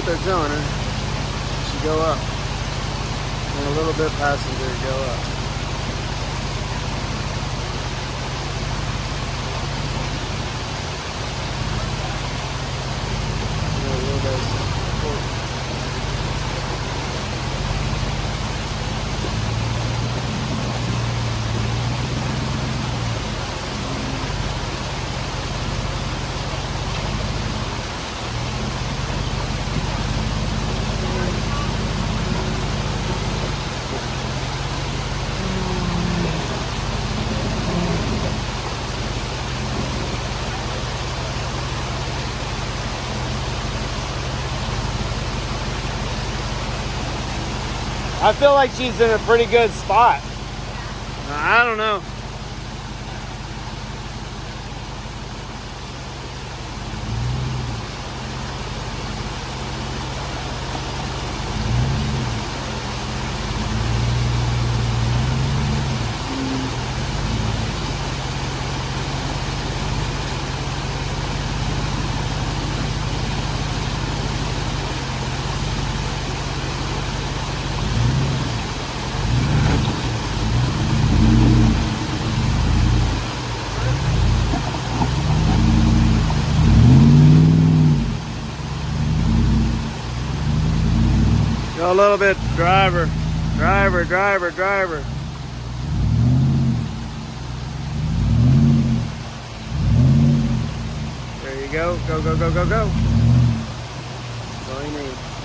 they're telling her. She go up. And a little bit passenger go up. And a little bit of support. I feel like she's in a pretty good spot. I don't know. Go a little bit, driver. Driver. There you go. Go. That's all you need.